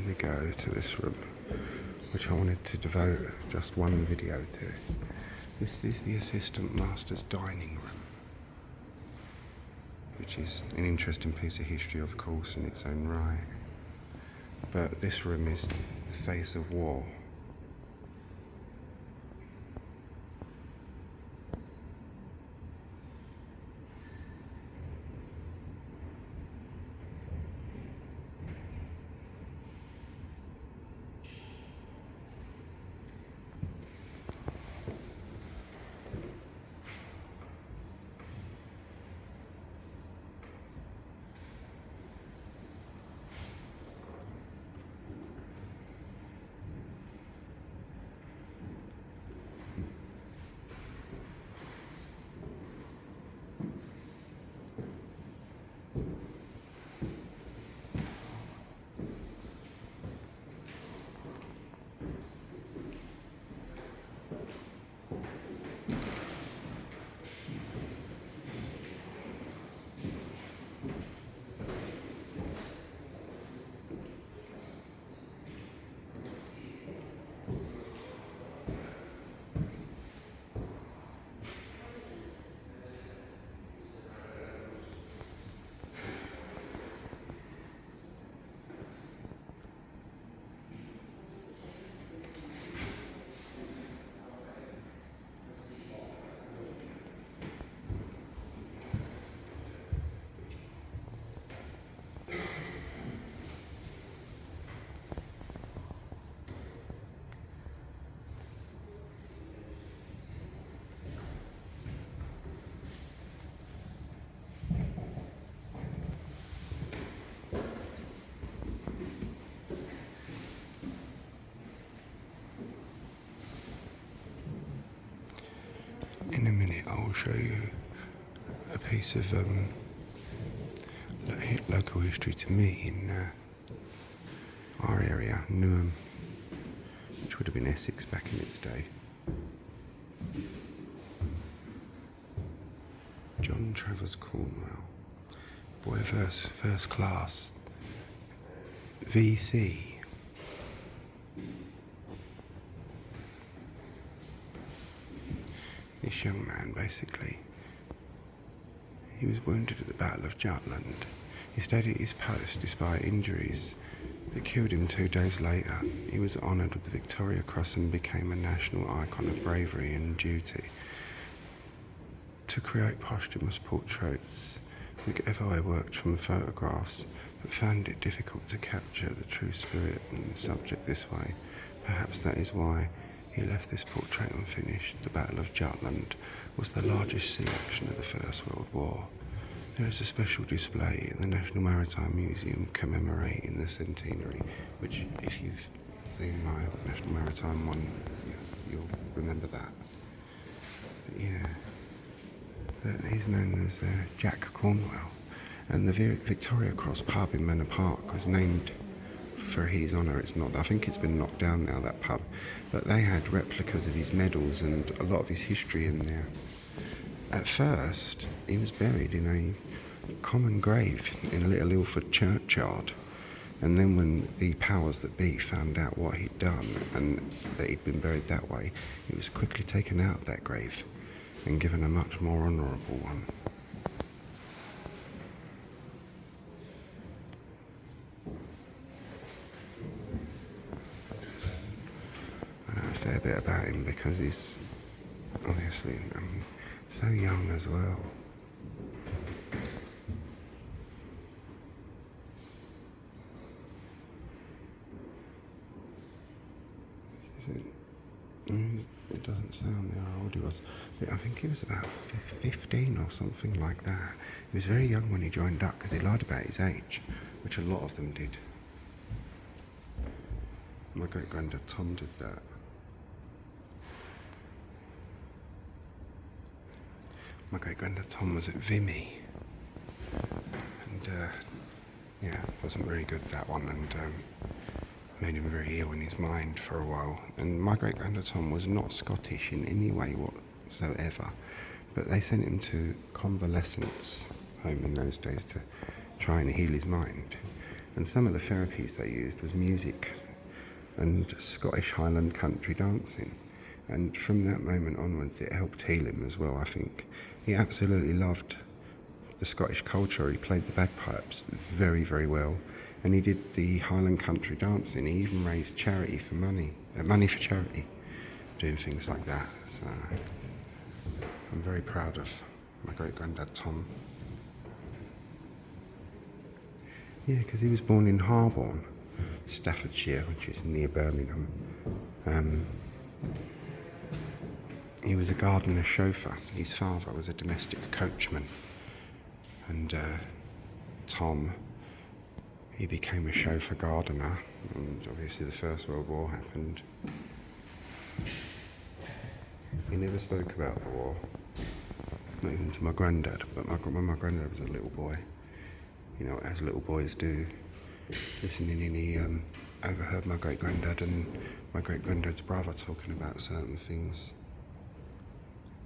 we go to this room, which I wanted to devote just one video to. This is the assistant master's dining room, which is an interesting piece of history, of course, in its own right. But this room is the face of war. In a minute I'll show you a piece of local history to me in our area, Newham, which would have been Essex back in its day. John Travers Cornwell, boy first class, VC. This young man, basically, he was wounded at the Battle of Jutland. He stayed at his post despite injuries that killed him 2 days later. He was honoured with the Victoria Cross and became a national icon of bravery and duty. To create posthumous portraits, McEvoy worked from photographs, but found it difficult to capture the true spirit and the subject this way. Perhaps that is why he left this portrait unfinished. The Battle of Jutland was the largest sea action of the First World War. There is a special display in the National Maritime Museum commemorating the centenary, which, if you've seen my National Maritime one, you'll remember that. But yeah, he's known as Jack Cornwell, and the Victoria Cross pub in Manor Park was named for his honour. It's not, I think it's been knocked down now, that pub, but they had replicas of his medals and a lot of his history in there. At first, he was buried in a common grave in a Little Ilford churchyard, and then when the powers that be found out what he'd done and that he'd been buried that way, he was quickly taken out of that grave and given a much more honourable one. A fair bit about him because he's obviously so young as well. It doesn't sound how old he was, but I think he was about 15 or something like that. He was very young when he joined up because he lied about his age, which a lot of them did. My great-granddad Tom did that. My great-granddad Tom was at Vimy, and yeah, wasn't very good at that one, and made him very ill in his mind for a while. And my great-granddad Tom was not Scottish in any way whatsoever, but they sent him to convalescence home in those days to try and heal his mind. And some of the therapies they used was music and Scottish Highland country dancing. And from that moment onwards, it helped heal him as well, I think. He absolutely loved the Scottish culture. He played the bagpipes very, very well. And he did the Highland country dancing. He even raised charity for money for charity, doing things like that. So I'm very proud of my great-granddad Tom. Yeah, because he was born in Harborne, Staffordshire, which is near Birmingham. He was a gardener chauffeur. His father was a domestic coachman. And Tom, he became a chauffeur gardener. And obviously the First World War happened. He never spoke about the war, not even to my granddad. But when my granddad was a little boy, as little boys do, listening in, he overheard my great-granddad and my great-granddad's brother talking about certain things.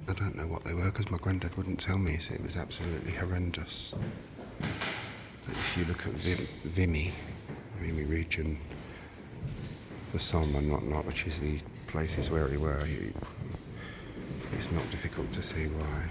I don't know what they were because my granddad wouldn't tell me, so it was absolutely horrendous. But if you look at Vimy region, the Somme and whatnot, which is the places where he were, it's not difficult to see why.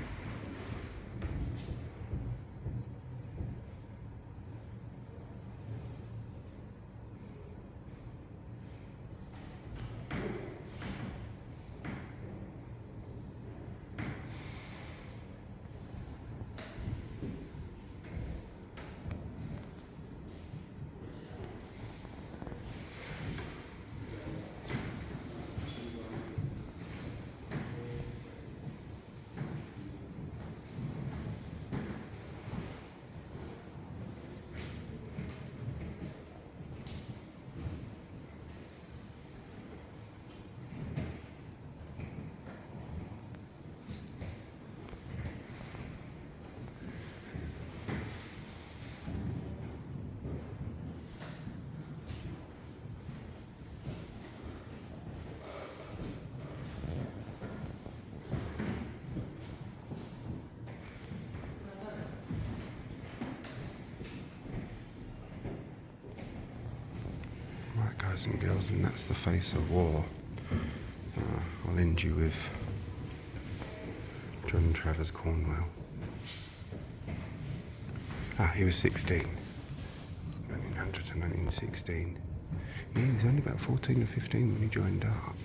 Right, guys and girls, and that's the face of war. I'll end you with John Travers Cornwell. He was 16. 1900 to 1916. Yeah, he was only about 14 or 15 when he joined up.